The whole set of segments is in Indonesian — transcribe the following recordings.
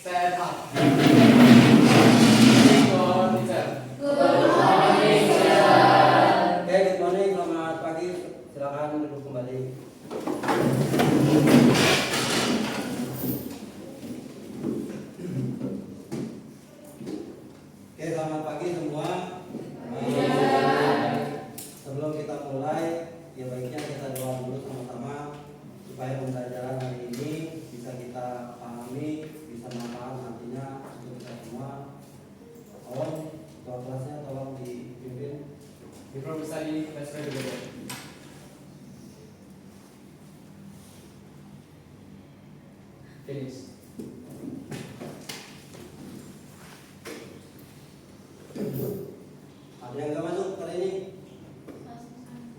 Stand up. Good morning, teacher. Good morning, teacher. Oke, good morning, selamat pagi. Silakan duduk kembali. Oke, selamat pagi semua. Sebelum kita mulai, ya baiknya kita doa dulu sama-sama supaya pembelajaran hari ini bisa kita pahami, bisa manfaat nantinya untuk kita semua. Tolong ketua kelasnya tolong dipimpin. Before we study, let's pray together. Finish. Ada yang nggak masuk kali ini?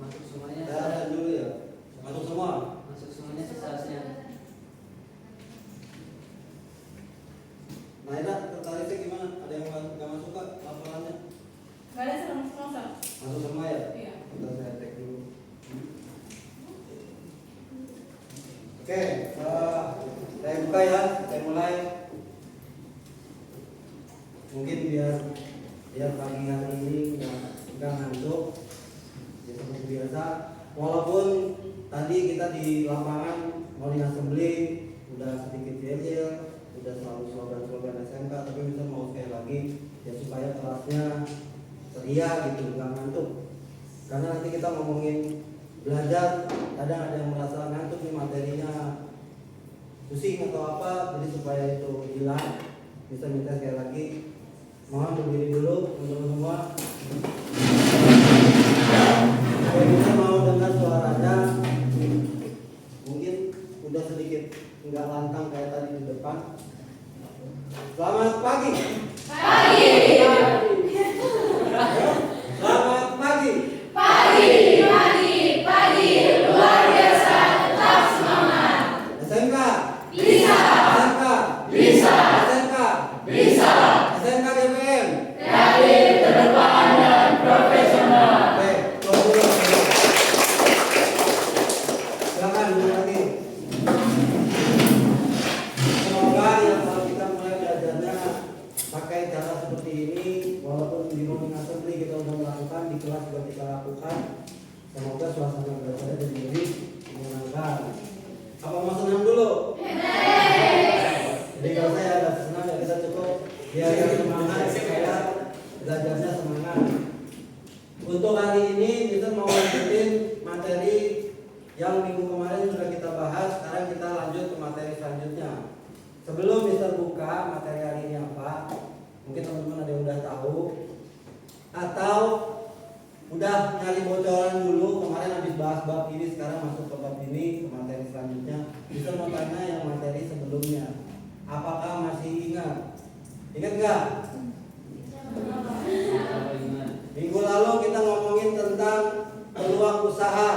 Masuk semuanya. Saya dulu ya. Masuk semua. Masuk semuanya seharusnya. Nah, Ida, tertariknya gimana? Ada yang nggak masuk kak laporannya? Gak ada semua. Masuk semua ya? Iya. Kita saya cek dulu. Oke, saya buka ya. Saya mulai. Mungkin biar pagi hari ini nggak ngantuk. Ya seperti biasa. Walaupun tadi kita di lapangan morning assembly udah sedikit yel, udah selalu slogan SMK, tapi bisa mau sekali lagi ya supaya kelasnya ceria gitu, nggak ngantuk. Karena nanti kita ngomongin belajar, kadang ada yang merasa ngantuk nih materinya pusing atau apa, jadi supaya itu hilang bisa minta sekali lagi. Mohon berdiri dulu untuk semua. Kalau kita mau dengar suaranya, mungkin udah sedikit nggak lantang kayak tadi di depan. Selamat pagi. Pagi. Selamat pagi. Pagi. Luar biasa. Tetap semangat. SMK. Bisa. SMK. Bisa. SMK. Bisa. SMK DPM. Kreatif, terdepan, dan profesional. Oke, tunggu dulu. Silakan duduk lagi. Semoga ya kalau kita mulai belajarnya pakai cara seperti ini, walaupun di morning assembly kita udah melakukan, di kelas juga kita lakukan. Semoga suasana belajarnya jadi lebih menyenangkan. Apa mau senang dulu? Jadi kalau saya ada senang ya kita cukup biar yang semangat supaya belajarnya semangat. Untuk hari ini kita mau lanjutin materi yang minggu kemarin sudah kita bahas. Sekarang kita lanjut ke materi selanjutnya. Sebelum Mister buka materi hari ini apa, mungkin teman-teman ada yang udah tahu atau udah nyari bocoran dulu. Kemarin habis bahas bab ini, sekarang masuk ke bab ini, ke materi selanjutnya. Bisa mau tanya yang materi sebelumnya, apakah masih ingat? Ingat nggak? Minggu lalu kita ngomongin tentang peluang usaha.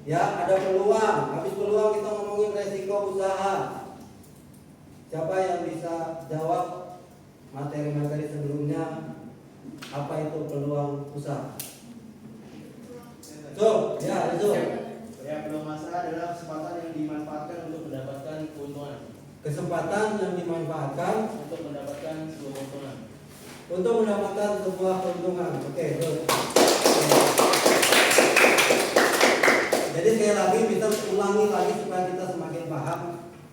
Ya, ada peluang. Habis peluang kita ngomongin resiko usaha. Siapa yang bisa jawab materi-materi sebelumnya? Apa itu peluang usaha? So, ya itu. Ya, peluang usaha adalah kesempatan yang dimanfaatkan untuk mendapatkan keuntungan. Kesempatan yang dimanfaatkan Untuk mendapatkan sebuah keuntungan. untuk mendapatkan sebuah keuntungan. Oke, good. Jadi sekali lagi kita ulangi lagi supaya kita semakin paham.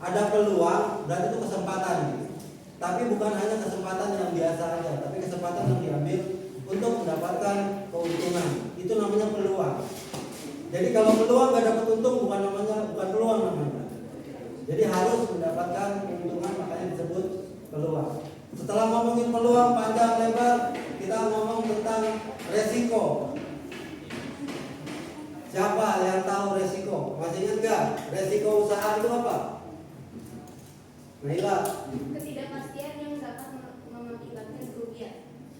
Ada peluang, berarti itu kesempatan. Tapi bukan hanya kesempatan yang biasa aja, tapi kesempatan yang diambil untuk mendapatkan keuntungan. Itu namanya peluang. Jadi kalau peluang gak dapat untung bukan peluang namanya. Jadi harus mendapatkan keuntungan, makanya disebut peluang. Setelah ngomongin peluang panjang lebar, kita ngomong tentang resiko. Siapa yang tahu resiko? Masih ingat gak? Resiko usaha itu apa? Naila. Ketidakpastian yang dapat mengakibatkan kerugian.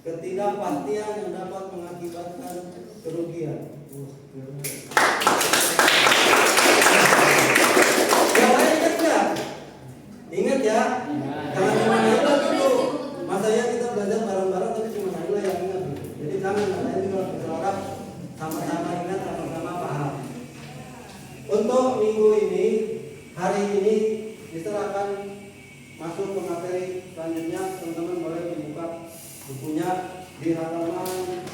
Ketidakpastian yang dapat mengakibatkan kerugian. Yang lain ingat gak? Ingat ya? Jangan cuma Naila dulu. Masanya kita belajar bareng-bareng tapi cuma Naila yang ingat. Jadi jangan kalian juga berharap sama-sama ingat, sama-sama paham. Untuk minggu ini, hari ini, Mister akan masuk ke materi selanjutnya, teman-teman boleh dibuka bukunya di halaman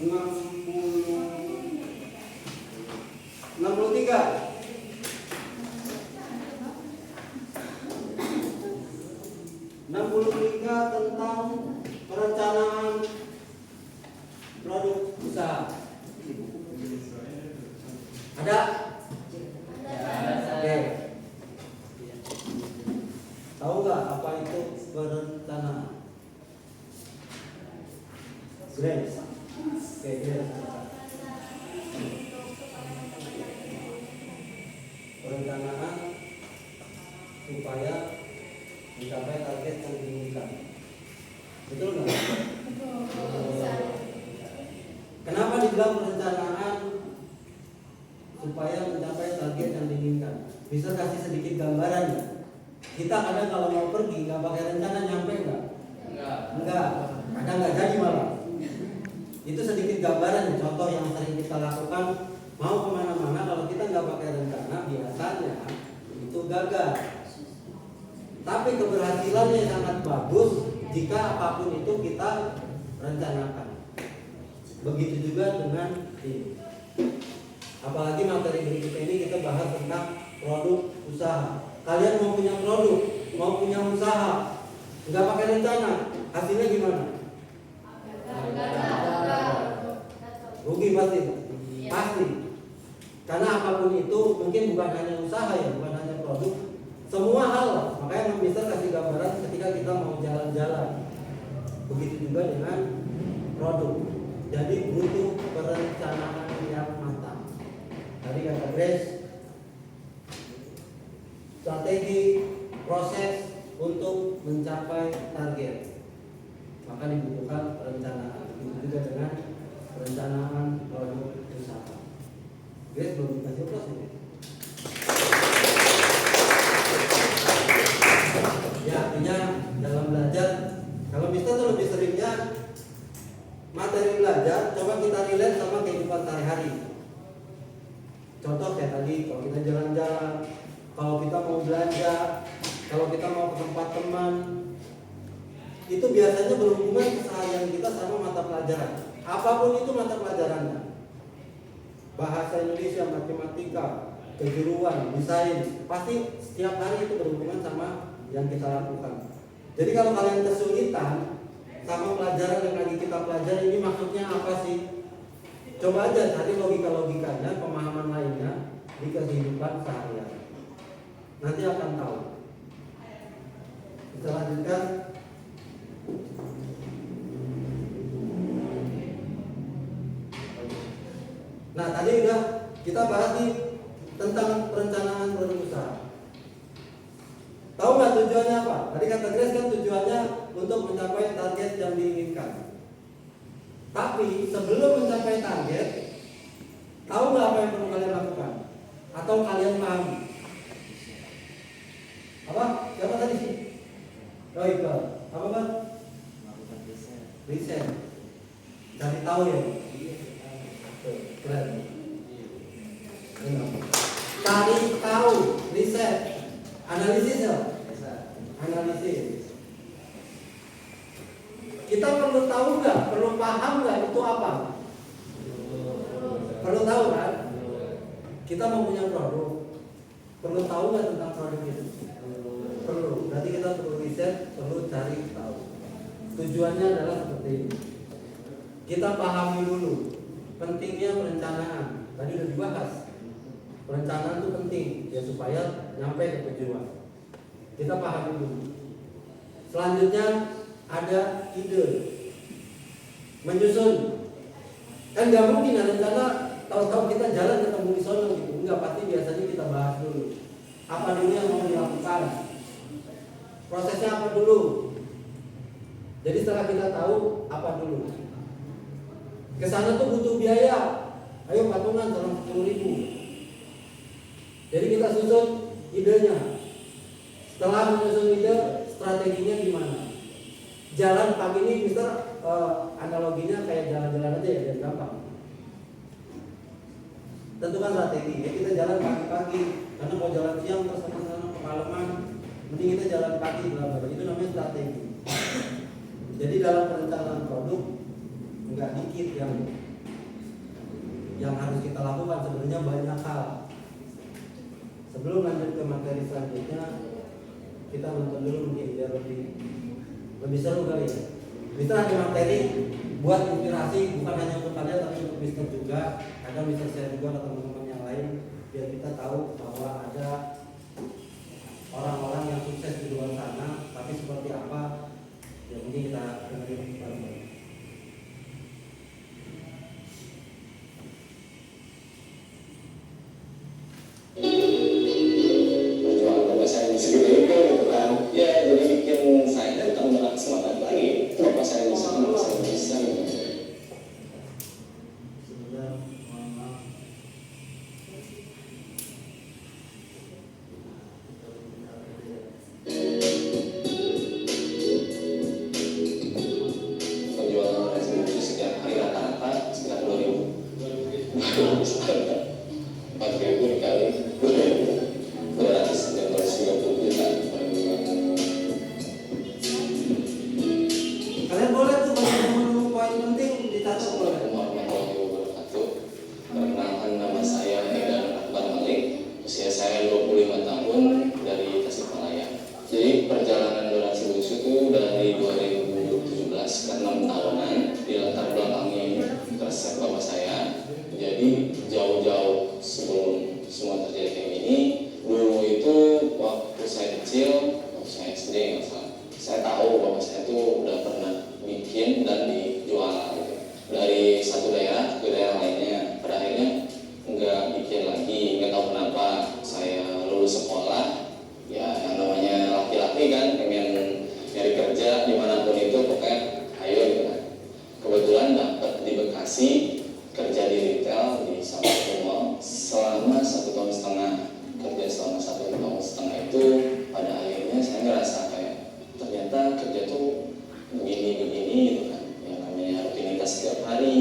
63. 63 tentang perencanaan produk usaha. Ada? Oke. Tahu nggak apa itu perencanaan? Grace. Oke, Grace. Perencanaan supaya mencapai target yang diinginkan. Betul nggak? Kenapa dibilang perencanaan supaya mencapai target yang diinginkan? Bisa kasih sedikit gambaran ya? Kita kadang kalau mau pergi nggak pakai rencana nyampe nggak? Enggak. Kadang nggak jadi malah. Itu sedikit gambaran, contoh yang sering kita lakukan. Mau kemana-mana kalau kita nggak pakai rencana biasanya itu gagal. Tapi keberhasilannya sangat bagus jika apapun itu kita rencanakan. Begitu juga dengan ini. Apalagi materi berikut ini kita bahas tentang produk usaha. Kalian mau punya produk, mau punya usaha, nggak pakai rencana, hasilnya gimana? Rugi pasti, pasti. Karena apapun itu mungkin bukan hanya usaha ya, bukan hanya produk, semua hal. Makanya Mister kasih gambaran ketika kita mau jalan-jalan. Begitu juga dengan produk. Jadi butuh perencanaan yang matang. Tadi kata Grace, strategi proses untuk mencapai target, maka dibutuhkan perencanaan. Itu juga dengan perencanaan produk usaha. Grace belum dikasih plus ini. Ya, artinya dalam belajar, kalau Mister tuh lebih seringnya materi belajar, coba kita relate sama kehidupan sehari-hari. Contoh kayak tadi, kalau kita jalan-jalan, kalau kita mau belanja, kalau kita mau ke tempat teman, itu biasanya berhubungan keseharian kita sama mata pelajaran. Apapun itu mata pelajarannya, bahasa Indonesia, matematika, kejuruan, desain, pasti setiap hari itu berhubungan sama yang kita lakukan. Jadi kalau kalian kesulitan sama pelajaran yang lagi kita pelajari, ini maksudnya apa sih? Coba aja cari logika-logikanya, pemahaman lainnya di kehidupan sehari-hari. Nanti akan tahu. Kita lanjutkan. Nah, tadi udah kita bahas nih tentang perencanaan produk usaha. Tahu nggak tujuannya apa? Tadi kata Grace kan tujuannya untuk mencapai target yang diinginkan. Tapi sebelum mencapai target, tahu nggak apa yang perlu kalian lakukan? Atau kalian paham? Apa? Siapa tadi sih? Oh, Iqbal. Apa Bang? Riset. Cari tahu ya. Keren. Cari tahu, riset, analisis ya. Analisis. Kita perlu tahu nggak? Perlu paham nggak itu apa? Perlu tahu kan? Kita mau punya produk, perlu tahu nggak tentang produk itu? Perlu. Berarti kita perlu riset, perlu cari tahu. Tujuannya adalah seperti ini. Kita pahami dulu pentingnya perencanaan. Tadi udah dibahas. Perencanaan itu penting ya supaya nyampe ke tujuan. Kita pahami dulu. Selanjutnya ada ide, menyusun. Kan nggak mungkin ada rencana tahu-tahu kita jalan ketemu di sana gitu. Enggak, pasti biasanya kita bahas dulu. Apa dulu yang mau dilakukan? Prosesnya apa dulu? Jadi setelah kita tahu apa dulu, kesana tuh butuh biaya. Ayo patungan dalam 10.000. Jadi kita susun idenya. Setelah menyusun ide, strateginya gimana? Jalan pagi ini, Mister, analoginya kayak jalan-jalan aja ya, biar gampang. Tentukan strategi. Ya kita jalan pagi-pagi, karena mau jalan siang terus sama kepala mending kita jalan kaki bla bla, itu namanya strategi. Jadi dalam perencanaan produk nggak dikit yang harus kita lakukan, sebenarnya banyak hal. Sebelum lanjut ke materi selanjutnya, kita nonton dulu mungkin biar lebih seru kali ya. Mister ada materi buat inspirasi bukan hanya untuk kalian tapi untuk Mister juga. Kadang Mister share juga ke teman-teman yang lain biar kita tahu bahwa ada orang-orang yang sukses di luar sana, tapi seperti apa ya mungkin kita dengerin bareng-bareng. Perjuangan bapak saya segede itu gitu kan, ya jadi bikin saya tambah semangat lagi. Bapak saya bisa, bapak saya bisa gitu. Sebentar, mohon maaf. Penjualan nasi bungkus setiap hari rata-rata sekitar 2.000 dikali 200 dan 230 juta. Kalian boleh tuh kalau menemukan poin penting dicatat boleh. Assalamualaikum warahmatullahi wabarakatuh. Perkenalkan, nama saya Edan Akbar Malik. Usia saya 25 tahun, dari Tasikmalaya. Jadi perjalanan donasi bungkus itu dari 2017 ke 6 tahunan, di latar belakangi resep bapak saya. Jadi jauh-jauh sebelum semua terjadi kayak gini, dulu itu waktu saya kecil, waktu saya SD nggak salah, saya tahu bapak saya itu udah pernah bikin dan dijual gitu. Dari satu daerah ke daerah lainnya. Pada akhirnya nggak bikin lagi, nggak tahu kenapa. Saya lulus sekolah, ya yang namanya laki-laki kan pengen nyari kerja dimanapun itu, pokoknya ayo gitu kan. Kebetulan dapat di Bekasi, kerja di retail di salah satu mall selama 1,5 tahun. Kerja selama 1,5 tahun itu, pada akhirnya saya ngerasa kayak ternyata kerja tuh begini-begini gitu kan, yang namanya rutinitas setiap hari.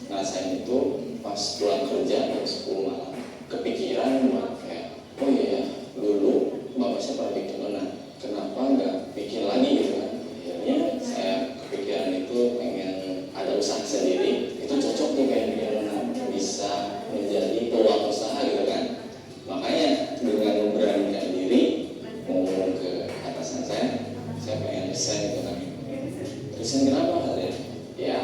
Ngerasain itu pas pulang kerja jam 10 malam, kepikiran buat kayak, oh iya dulu bapak saya pernah bikin donat, kenapa nggak bikin lagi gitu kan. Akhirnya saya kepikiran itu pengen ada usaha sendiri, itu cocok tuh kayak bikin donat, bisa menjadi peluang usaha gitu kan. Makanya dengan memberanikan diri ngomong ke atasan saya pengen resign gitu kan. Resign kenapa kalian? Ya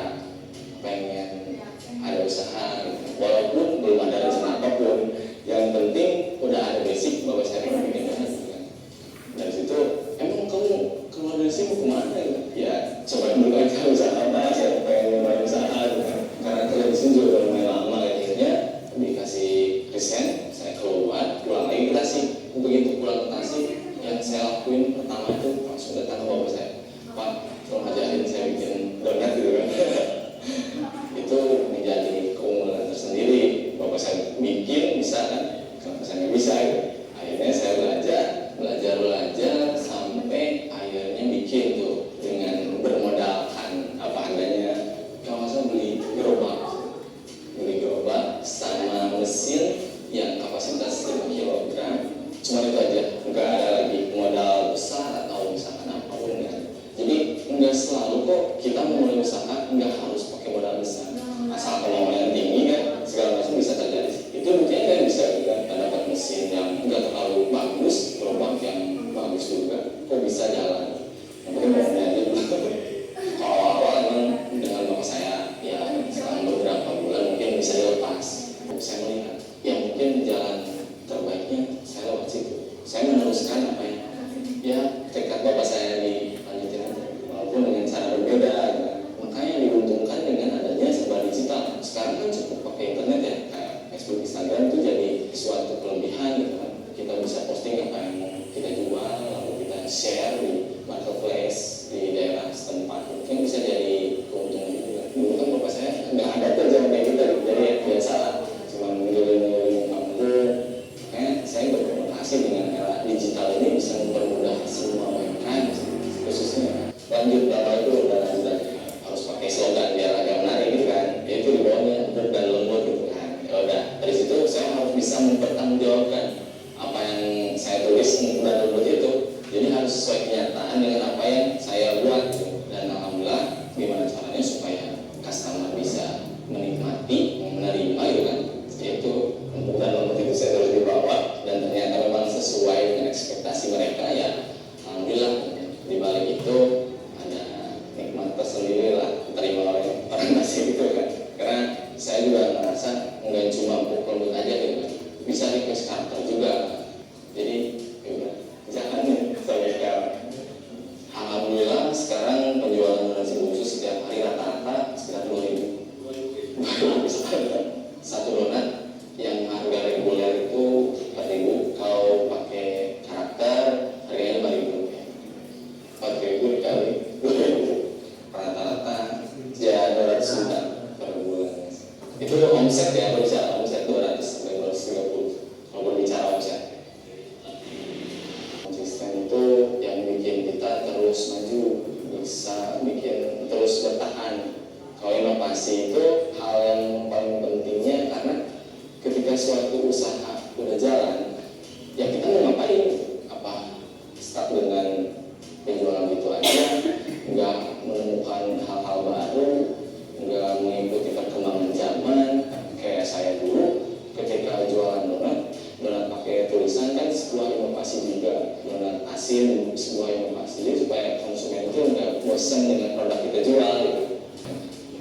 pengen ada usaha gitu. Walaupun belum ada rencana apapun, yang penting udah ada basic bahwa saya pengen bikin donat gitu kan. Dari situ, emang kamu keluar dari sini mau kemana gitu? Ya coba dulu aja usaha apa, saya pengen mulai usaha gitu kan. Karena kerja di sini juga udah lumayan lama, akhirnya dikasih resign, saya keluar, pulang lagi ke Tasik. Begitu pulang ke Tasik, yang saya lakuin pertama itu langsung datang ke bapak saya, Pak, tolong ajarin saya bikin donat gitu kan. Itu menjadi keunggulan tersendiri. Bapak saya bikin bisa kan, kenapa saya nggak bisa gitu. Akhirnya saya belajar sampai akhirnya bikin tuh dengan bermodalkan apa adanya. Kalau saya beli gerobak sama mesin yang kapasitas 5 kg, cuma itu aja, nggak ada lagi modal besar atau misalkan apapun kan. Jadi nggak selalu kok kita memulai usaha nggak harus pakai modal besar, asal kemauan tinggi kan segala macam bisa terjadi. Itu buktinya kan bisa juga dapat mesin yang nggak terlalu bagus, gerobak yang bagus juga, kok bisa jalan. Yang penting maunya aja dulu. Kalau awal emang dengan bapak saya ya selama beberapa bulan mungkin bisa dilepas. Saya melihat ya mungkin jalan terbaiknya saya lewat situ. Saya meneruskan apa yang ya tekad bapak saya dilanjutin aja, walaupun dengan cara berbeda gitu. Makanya diuntungkan dengan adanya serba digital. Sekarang kan cukup pakai internet ya, kayak Facebook, Instagram itu jadi suatu kelebihan gitu kan. Kita bisa posting apa yang mau kita jual, lalu kita share di marketplace di daerah setempat. Mungkin bisa jadi keuntungan juga. Dulu kan bapak saya nggak ada kerjaan kayak gitu, jadi ya biasa lah, cuma ngeliling kampung. Makanya saya berterima kasih dengan era digital ini bisa harus sesuai kenyataan dengan apa yang saya buat gitu. Dan alhamdulillah gimana caranya supaya customer bisa menikmati, menerima gitu kan, yaitu dan itu saya terus dibawa dan ternyata memang sesuai dengan ekspektasi mereka ya. Alhamdulillah di balik itu ada nikmat tersendiri lah terima oleh orang nasi gitu kan. Karena saya juga merasa nggak cuma pukul aja gitu kan, bisa request karakter juga. Jadi jangan sampai sekarang. Alhamdulillah sekarang penjualan donasi bungsu setiap hari rata-rata sekitar 2.000. Satu donat yang harga reguler itu 4.000, kalau pakai karakter harganya 5.000 rupiah. 4.000 dikali 2.000 rata-rata ya 200 juta per bulan. Itu omset ya, berbicara omset 200 sampai 230 kalau berbicara omset. Konsisten itu yang bikin kita terus maju, bisa bikin terus bertahan. Kalau inovasi itu hal yang paling pentingnya, karena ketika suatu usaha udah jalan, ya kita mau ngapain? Apa start dengan penjualan gitu aja, nggak menemukan hal-hal baru, nggak mengikuti perkembangan zaman. Kayak saya dulu ketika jualan donat pakai tulisan kan sebuah inovasi juga, donat asin sebuah inovasi, jadi supaya konsumen itu nggak bosan dengan produk kita jual gitu.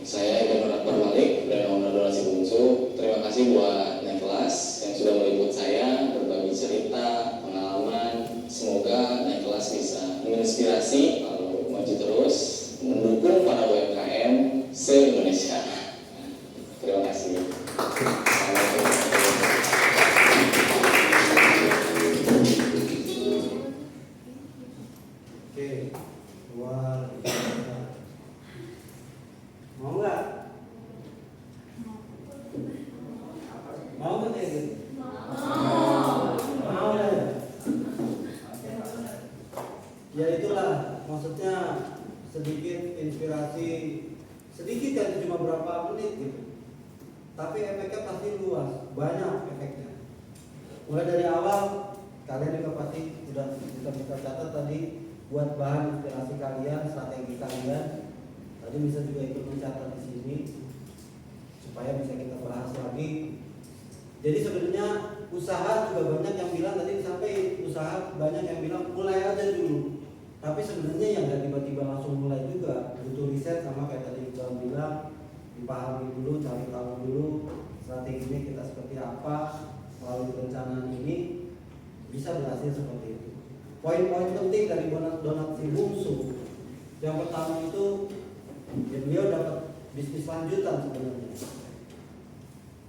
Saya Edan Malik dan owner donasi bungsu. Terima kasih buat naik kelas yang sudah meliput saya, berbagi cerita, pengalaman. Semoga naik kelas bisa menginspirasi, lalu maju terus, mendukung para UMKM se-Indonesia. Terima kasih. Oke, luar biasa. Mau nggak? Mau nggak kayak gitu? Mau ya? Ya itulah maksudnya, sedikit inspirasi, sedikit kan cuma berapa menit gitu, tapi efeknya pasti luas, banyak efeknya. Mulai dari awal kalian juga pasti sudah bisa catat tadi, buat bahan inspirasi kalian, strategi kalian. Tadi bisa juga ikut mencatat di sini supaya bisa kita bahas lagi. Jadi sebenarnya usaha juga banyak yang bilang, tadi sampai usaha banyak yang bilang mulai aja dulu. Tapi sebenarnya yang nggak tiba-tiba langsung mulai juga, butuh riset, sama kayak tadi Iqbal bilang, dipahami dulu, cari tahu dulu strateginya kita seperti apa, melalui perencanaan ini bisa berhasil seperti itu. Poin-poin penting dari donat si bungsu, yang pertama itu ya, beliau dapat bisnis lanjutan sebenarnya.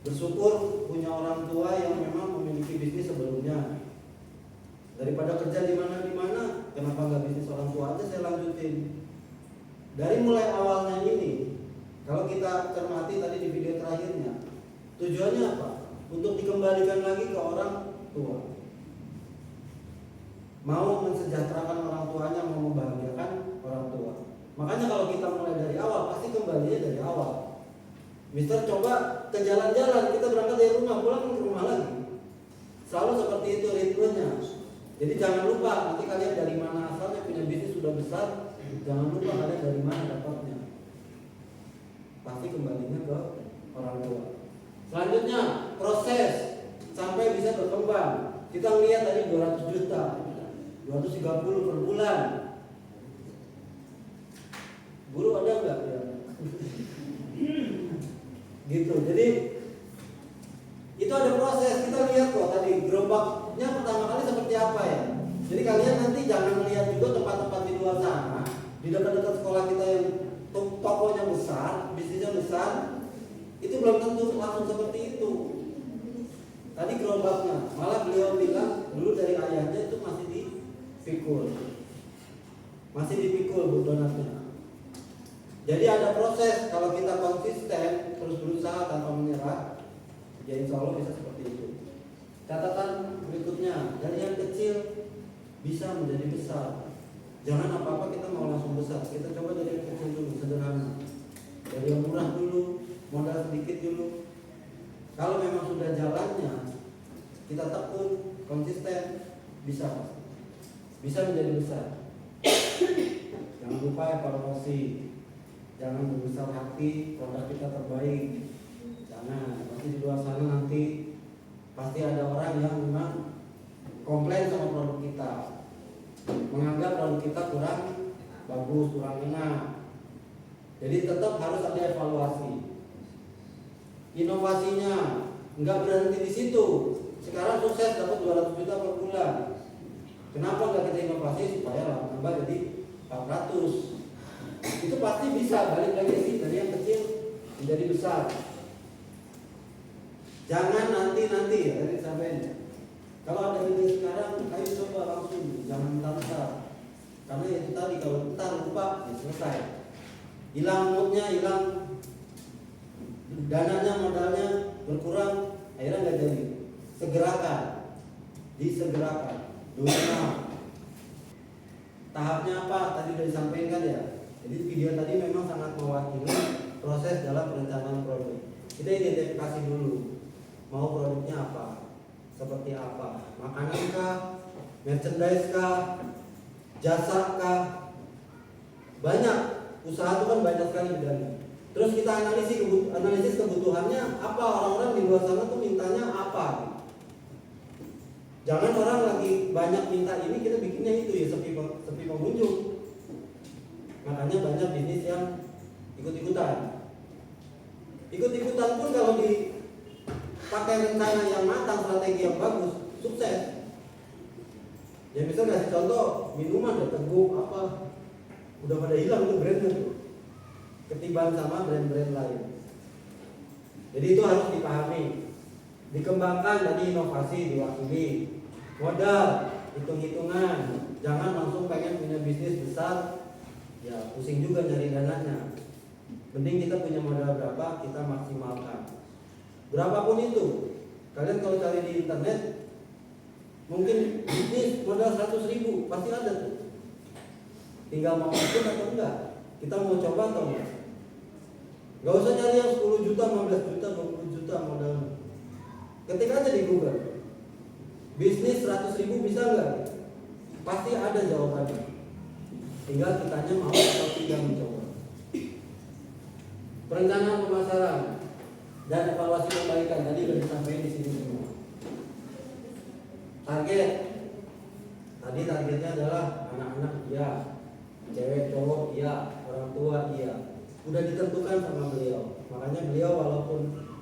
Bersyukur punya orang tua yang memang memiliki bisnis sebelumnya. Daripada kerja di mana, kenapa nggak bisnis orang tua aja saya lanjutin. Dari mulai awalnya ini, kalau kita cermati tadi di video terakhirnya, tujuannya apa? Untuk dikembalikan lagi ke orang tua. Mau mensejahterakan orang tuanya, mau membahagiakan orang tua. Makanya kalau kita mulai dari awal, pasti kembalinya dari awal. Mister coba ke jalan-jalan, kita berangkat dari rumah, pulang ke rumah lagi. Selalu seperti itu ritmenya. Jadi jangan lupa, nanti kalian dari mana asalnya, punya bisnis sudah besar, jangan lupa kalian dari mana dapatnya. Pasti kembalinya ke orang tua. Selanjutnya, proses sampai bisa berkembang. Kita lihat tadi 200 juta, 230 per bulan. Guru ada nggak ya? Gitu. Jadi itu ada proses. Kita lihat kok tadi gerobaknya pertama kali seperti apa ya. Jadi kalian nanti jangan melihat juga tempat-tempat di luar sana, di dekat-dekat sekolah kita yang tokonya besar, bisnisnya besar, itu belum tentu langsung seperti itu. Tadi gerobaknya, malah beliau bilang dulu dari ayahnya itu masih dipikul, bu donatnya. Jadi ada proses. Kalau kita konsisten terus berusaha tanpa menyerah, ya insya Allah bisa seperti itu. Catatan berikutnya, dari yang kecil bisa menjadi besar. Jangan apa-apa kita mau langsung besar. Kita coba dari yang kecil dulu, sederhana. Dari yang murah dulu, modal sedikit dulu. Kalau memang sudah jalannya, kita tekun, konsisten, bisa. bisa menjadi besar. Jangan lupa evaluasi, jangan berbesar hati produk kita terbaik. Jangan, pasti di luar sana nanti pasti ada orang yang memang komplain sama produk kita, menganggap produk kita kurang bagus, kurang enak. Jadi tetap harus ada evaluasi. Inovasinya nggak berhenti di situ. Sekarang sukses dapat 200 juta per bulan. Kenapa nggak kita inovasi supaya nambah jadi 400? Itu pasti bisa balik lagi sih dari yang kecil menjadi besar. Jangan nanti ya tadi sampainya. Kalau ada ide sekarang, ayo coba langsung, jangan entar. Karena itu tadi kalau entar lupa, ya selesai. Hilang moodnya, hilang dananya, modalnya berkurang, akhirnya nggak jadi. Segerakan, disegerakan. Dulu tahapnya apa? Tadi sudah disampaikan ya. Jadi video tadi memang sangat mewakili proses dalam perencanaan produk. Kita identifikasi dulu, mau produknya apa, seperti apa, makanan kah, merchandise kah, jasa kah, banyak. Usaha itu kan banyak sekali bidangnya. Terus kita analisis kebutuhannya apa, orang-orang di luar sana tuh mintanya apa. Jangan orang lagi banyak minta ini kita bikinnya itu ya sepi pengunjung. Makanya banyak bisnis yang ikut-ikutan. Ikut-ikutan pun kalau dipakai rencana yang matang, strategi yang bagus, sukses. Ya misalnya kasih contoh minuman ya Teguh apa udah pada hilang tuh brandnya tuh, ketiban sama brand-brand lain. Jadi itu harus dipahami. Dikembangkan tadi inovasi diwakili, modal, hitung-hitungan, jangan langsung pengen punya bisnis besar, ya pusing juga nyari dananya. Penting kita punya modal berapa, kita maksimalkan. Berapapun itu, kalian kalau cari di internet, mungkin bisnis modal 100.000 pasti ada tuh. Tinggal mau ikut atau enggak, kita mau coba atau enggak. Gak usah nyari yang 10 juta, 15 juta, 20 juta modal. Ketik aja di Google, bisnis 100.000 bisa nggak? Pasti ada jawabannya. Tinggal kitanya mau atau tidak mencoba. Perencanaan pemasaran dan evaluasi perbaikan tadi sudah disampaikan di sini semua. Target, tadi targetnya adalah anak-anak iya, cewek cowok iya, orang tua iya. Udah ditentukan sama beliau. Makanya beliau walaupun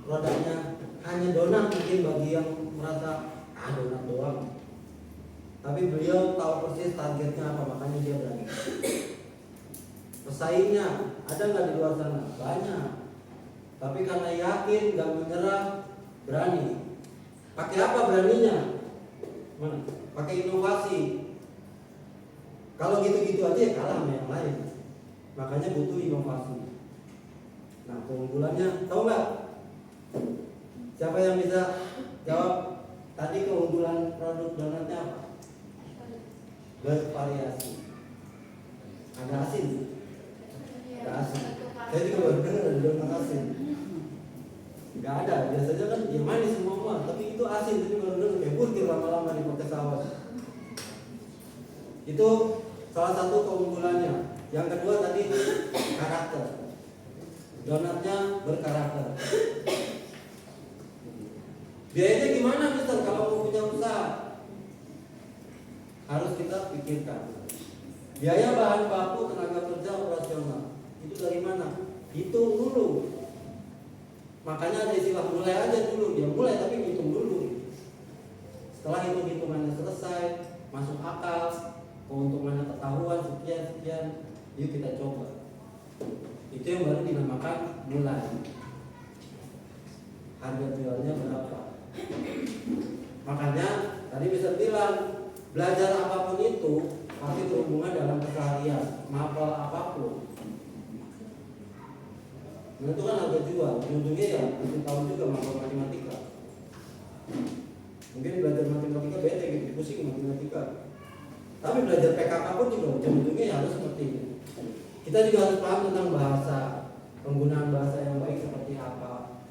produknya hanya donat mungkin bagi yang merasa donat doang, tapi beliau tahu persis targetnya apa, makanya dia berani. Pesaingnya ada nggak di luar sana? Banyak, tapi karena yakin nggak menyerah berani. Pakai apa beraninya? Mana? Pakai inovasi. Kalau gitu-gitu aja ya kalah sama yang lain. Makanya butuh inovasi. Nah keunggulannya tahu nggak? Siapa yang bisa jawab tadi keunggulan produk donatnya apa? Bervariasi. Ada asin? Ada asin. Saya juga baru dengar ada donat asin. Gak ada, biasanya kan yang manis semua, tapi itu asin. Tapi baru dengar kayak burger lama-lama di pakai saus. Itu salah satu keunggulannya. Yang kedua tadi karakter. Donatnya berkarakter. Biayanya gimana misal kalau mau punya usaha? Harus kita pikirkan. Biaya bahan baku, tenaga kerja, operasional. Itu dari mana? Hitung dulu. Makanya ada istilah mulai aja dulu. Dia mulai tapi hitung dulu. Setelah hitung-hitungannya selesai, masuk akal, keuntungannya ketahuan sekian, yuk kita coba. Itu yang baru dinamakan mulai. Harga jualnya berapa? Makanya tadi bisa bilang belajar apapun itu pasti berhubungan dalam keseharian, mapel apapun. Nah itu kan harga jual, ujungnya ya mesti tahu juga mapel matematika. Mungkin belajar matematika bete gitu, pusing matematika. Tapi belajar PKK pun juga ujungnya ya harus seperti ini. Kita juga harus paham tentang bahasa, penggunaan bahasa yang baik seperti apa.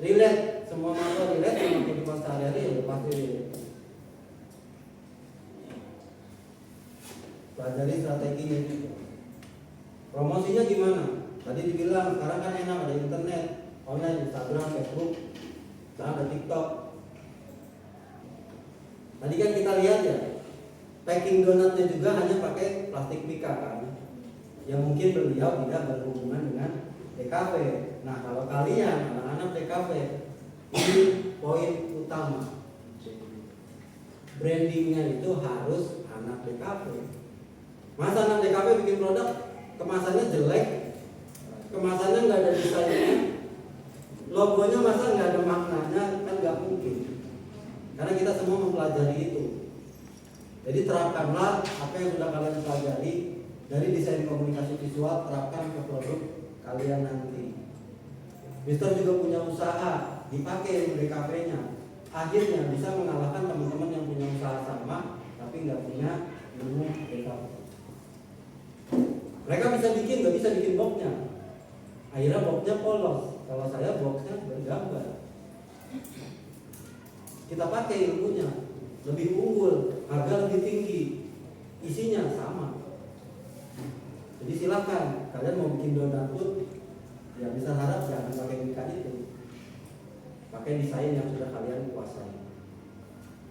Relate, semua mapel relate sama kehidupan sehari-hari ya pasti relate. pelajari strateginya juga. Promosinya gimana? Tadi dibilang sekarang kan enak, ada internet, online, Instagram, Facebook, sekarang ada TikTok. Tadi kan kita lihat ya, packing donatnya juga hanya pakai plastik pika kan, yang mungkin beliau tidak berhubungan dengan TKP. Nah kalau kalian anak-anak TKP, ini poin utama, brandingnya itu harus anak TKP. Masa anak TKP bikin produk kemasannya jelek, kemasannya nggak ada desainnya, logonya masa nggak ada maknanya, kan nggak mungkin. Karena kita semua mempelajari itu. Jadi terapkanlah apa yang sudah kalian pelajari dari desain komunikasi visual, terapkan ke produk kalian nanti. Mister juga punya usaha, dipakai DKP-nya. Akhirnya bisa mengalahkan teman-teman yang punya usaha sama tapi nggak punya ilmu DKP. Mereka bisa bikin, nggak bisa bikin boxnya. Akhirnya boxnya polos. Kalau saya boxnya bergambar. Kita pakai ilmunya, lebih unggul, harga lebih tinggi, isinya sama. Jadi silakan kalian mau bikin donat pun, ya bisa harap jangan pakai mika itu, pakai desain yang sudah kalian kuasai.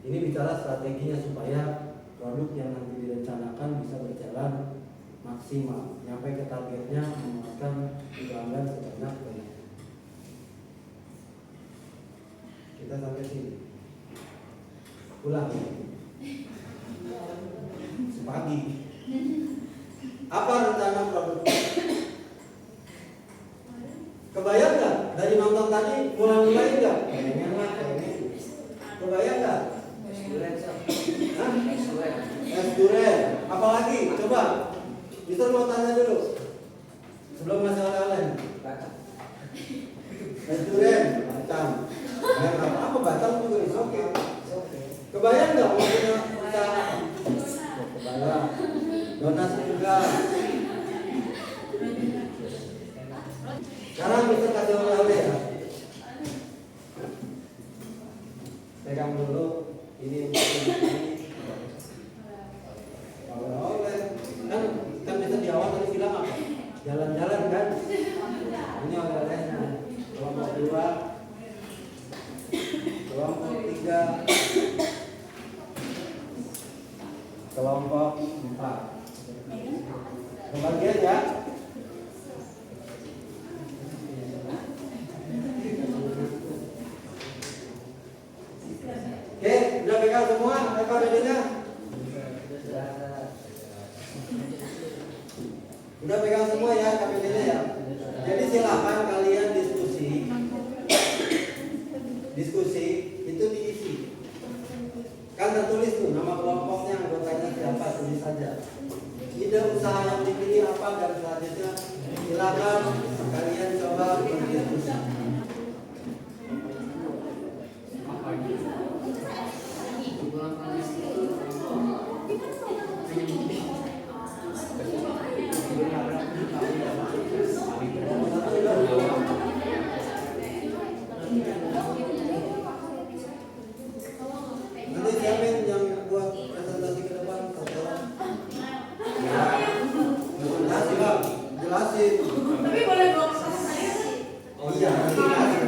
Ini bicara strateginya supaya produk yang nanti direncanakan bisa berjalan maksimal, nyampe ke targetnya, memuaskan pelanggan sebanyak-banyaknya. Kita sampai sini. Ulang sepagi. Apa rencana produk? Kebayang nggak dari nonton tadi mulai nggak? Pengen lah, pengen. Kebayang nggak? Es durian. Apalagi? Coba. Mister mau tanya dulu. Sebelum ngasih oleh-oleh. Es durian, Batam. Apa Batam juga is oke. Kebayang nggak mau punya usaha? Kebayang. Donat juga. Sekarang bisa kasih oleh-oleh ya. Pegang dulu. Ini oleh-oleh. Kan bisa di awal tadi bilang apa? Jalan-jalan kan? Ini oleh-olehnya. Kelompok 2, kelompok 3, kelompok 4. Kebagian ya? Oke, udah pegang semua KPD-nya? Udah pegang semua ya KPD-nya ya? Jadi silakan kalian diskusi itu diisi. Kan tertulis tuh nama kelompoknya, anggotanya siapa, tulis saja. Ide usaha yang dipilih apa dan selanjutnya silakan kalian coba berdiskusi. Nanti siapa yang buat presentasi ke depan? Jelasin bang, jelasin. Tapi boleh blok saya. Oh iya, nanti jelasin.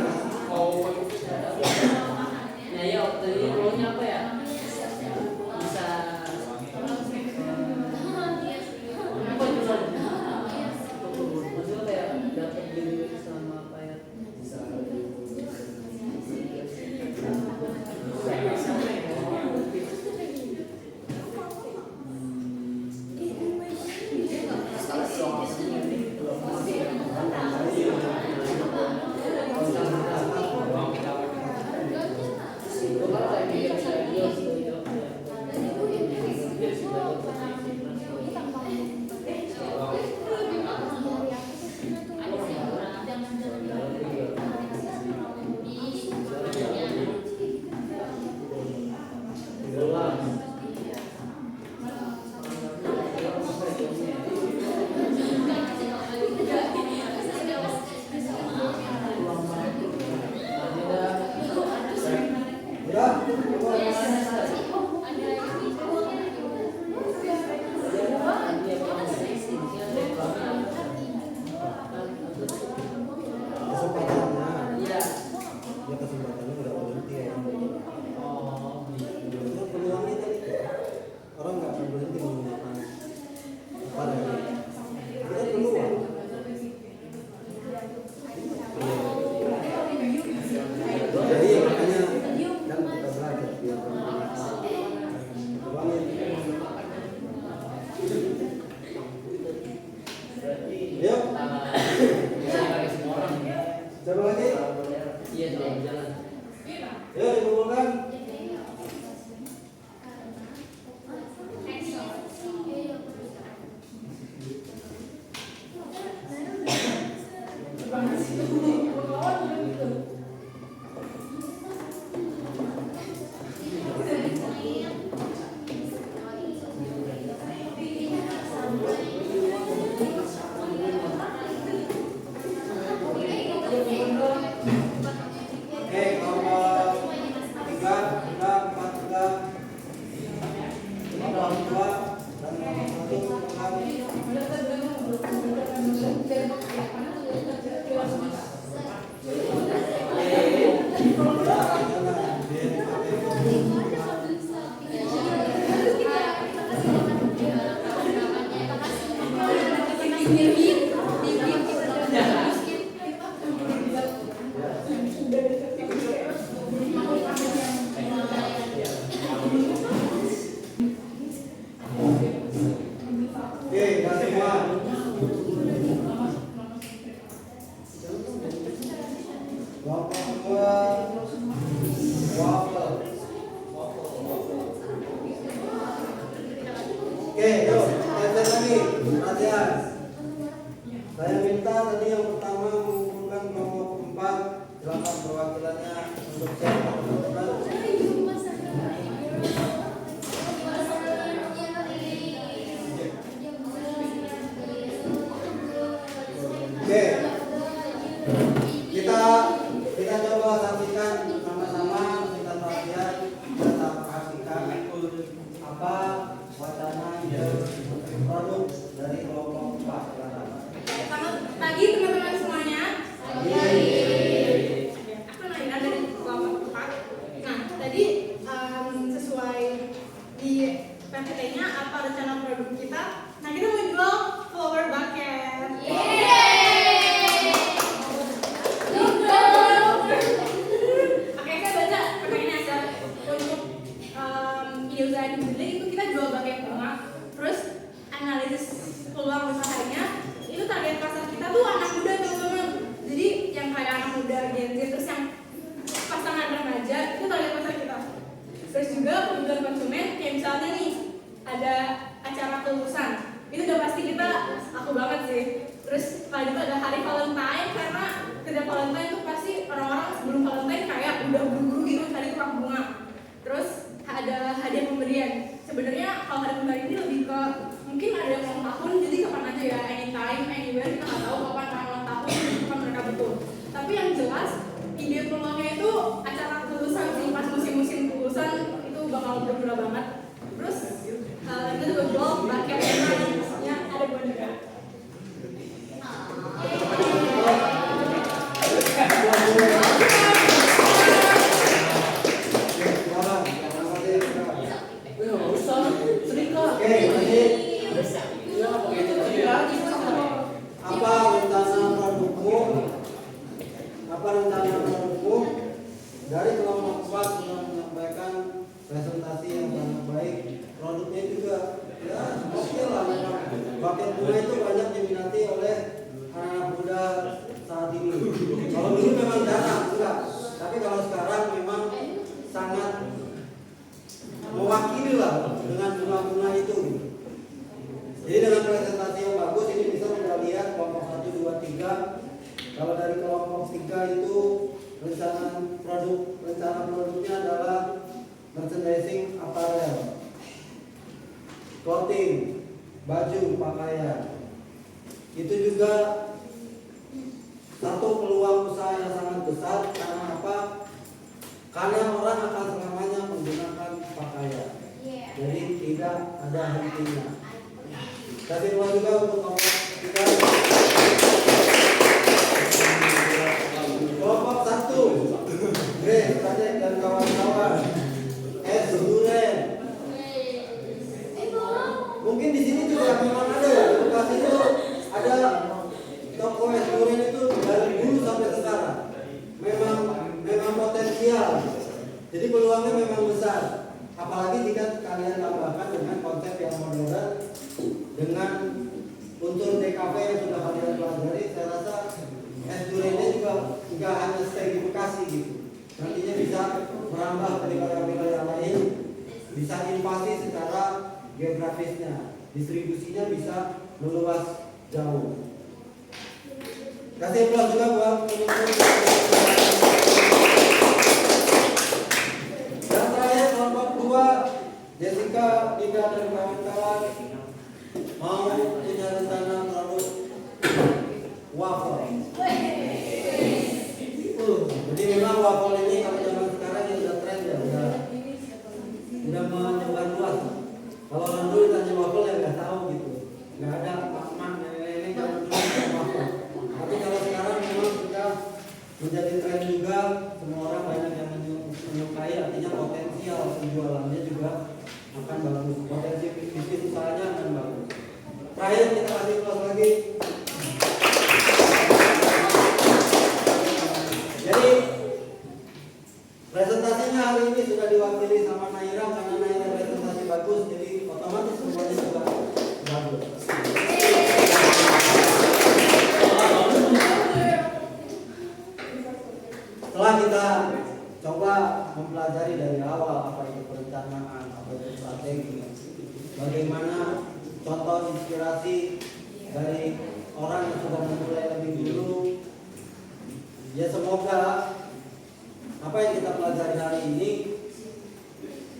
Nah ya, tadi rolnya apa ya? Bisa kelompok 2 dan kelompok 1 Oke, udah semua. Kelompok 2 waffle. Oke, yuk, lanjut lagi. Perhatian. Saya minta tadi yang pertama mengumpulkan kelompok 4. Silakan perwakilannya untuk cek. Oke, kita coba saksikan sama-sama, kita perhatian, kita perhatikan apa wacana produk dari kelompok 4. Silakan. Selamat pagi teman-teman semuanya. Aku Naila dari kelompok 4. Nah, tadi sesuai di PPT-nya apa rencana produk kita? Nah, kita mau jual flower bucket. Oke, saya baca pertanyaannya aja. Untuk ide usaha di sini itu kita jual bucket bunga. Terus analisis peluang usahanya itu target pasar kita tuh anak muda teman-teman. Jadi yang kayak anak muda Gen Z, terus yang pasangan remaja itu target pasar kita. Terus juga kebutuhan konsumen kayak misalnya nih ada acara kelulusan itu udah pasti kita laku banget sih. Terus kalau itu ada hari Valentine, karena setiap Valentine itu pasti orang-orang sebelum Valentine kayak udah buru-buru gitu cari tukang bunga. Terus ada hadiah pemberian. Sebenarnya kalau hadiah pemberian ini lebih ke mungkin ada yang ulang tahun, jadi kapan aja ya, anytime, anywhere, kita nggak tahu kapan orang ulang tahun, kapan mereka butuh. Tapi yang jelas ide peluangnya itu acara kelulusan sih, pas musim-musim kelulusan itu bakal berguna banget. Terus kita juga jual bucket yang ada boneka. Apa rencana produkmu? Dari kelompok 4 sudah menyampaikan presentasi yang sangat baik. Produknya juga ya oke lah, memang bucket bunga itu banyak diminati oleh anak muda saat ini. Kalau dulu memang jarang, enggak. Tapi kalau sekarang memang sangat mewakili lah dengan bunga-bunga itu. Jadi dengan presentasi yang bagus ini bisa kita lihat kelompok 1, 2, 3. Kalau dari kelompok 3 itu rencana produknya adalah merchandising apparel, clothing, baju, pakaian. Itu juga satu peluang usaha yang sangat besar. Karena apa? Karena orang akan selamanya menggunakan pakaian. Jadi tidak ada hentinya. Tapi juga untuk kelompok 3. Kelompok 1, Grace, Kadek dan kawan-kawan, es durian. Mungkin di sini juga memang ada ya, di Bekasi itu ada toko es durian itu dari dulu sampai sekarang. Memang potensial. Jadi peluangnya memang besar. Apalagi jika kalian tambahkan dengan konsep yang modern, dengan unsur DKP yang sudah kalian pelajari, saya rasa es duriannya juga nggak hanya stay di Bekasi gitu. Nantinya bisa merambah ke wilayah-wilayah lain, bisa invasi secara geografisnya, distribusinya bisa meluas jauh. Kasih aplaus juga buat teman-teman. Dan terakhir kelompok 2, Jessica, Dida dan kawan-kawan mau punya rencana produk waffle. Jadi memang waffle ini kalau zaman sekarang ini udah tren ya, udah menyebar luas. Kalau Ayo kita kasih plus lagi. Jadi presentasinya hari ini sudah diwakili sama Naira, karena Naira presentasi bagus, jadi otomatis semuanya juga bagus. Setelah kita coba mempelajari dari awal apa itu perencanaan, apa itu strategi, bagaimana contoh inspirasi dari orang yang sudah memulai lebih dulu, ya semoga apa yang kita pelajari hari ini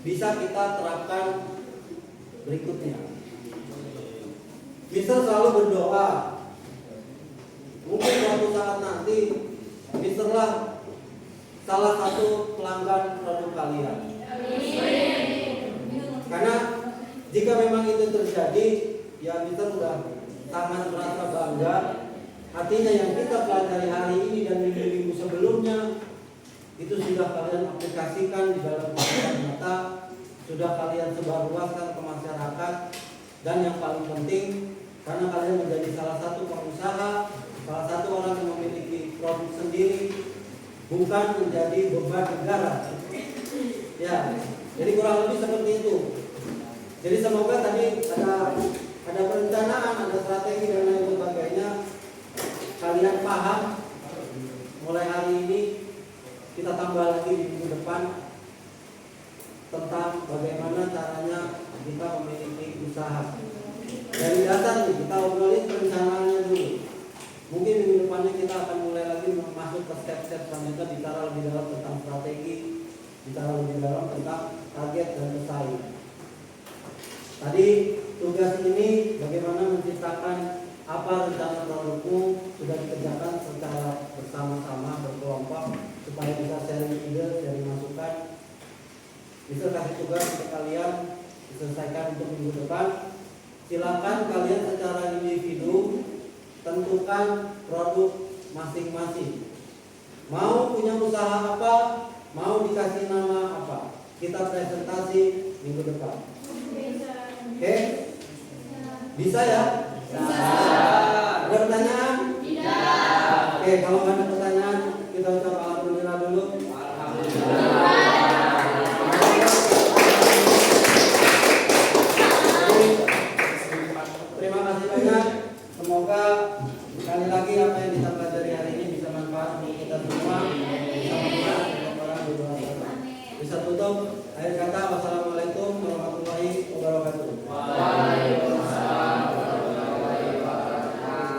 bisa kita terapkan berikutnya. Mister selalu berdoa, mungkin suatu saat nanti Misterlah salah satu pelanggan produk kalian. Karena jika memang itu terjadi, ya Mister sudah sangat merasa bangga. Artinya yang kita pelajari hari ini dan minggu-minggu sebelumnya itu sudah kalian aplikasikan di dalam kehidupan nyata, sudah kalian sebarluaskan ke masyarakat, dan yang paling penting karena kalian menjadi salah satu pengusaha, salah satu orang yang memiliki produk sendiri, bukan menjadi beban negara. Ya, jadi kurang lebih seperti itu. Jadi semoga tadi ada perencanaan, ada strategi dan lain sebagainya. Kalian paham. Mulai hari ini kita tambah lagi di minggu depan tentang bagaimana caranya kita memiliki usaha. Dari dasar nih kita obrolin perencanaannya dulu. Mungkin minggu depannya kita akan mulai lagi masuk ke step-step selanjutnya, bicara lebih dalam tentang strategi, bicara lebih dalam tentang target dan pesaing. Tadi tugas ini bagaimana menciptakan apa rencana produkmu sudah dikerjakan secara bersama-sama berkelompok supaya bisa sharing ide, sharing masukan. Bisa kasih tugas untuk kalian diselesaikan untuk minggu depan. Silakan kalian secara individu tentukan produk masing-masing. Mau punya usaha apa, mau dikasih nama apa, kita presentasi minggu depan. Oke? Bisa ya? Bisa. Ada pertanyaan? Tidak. Oke, kalau nggak ada pertanyaan, kita ucap alhamdulillah dulu. Alhamdulillah. Terima kasih banyak.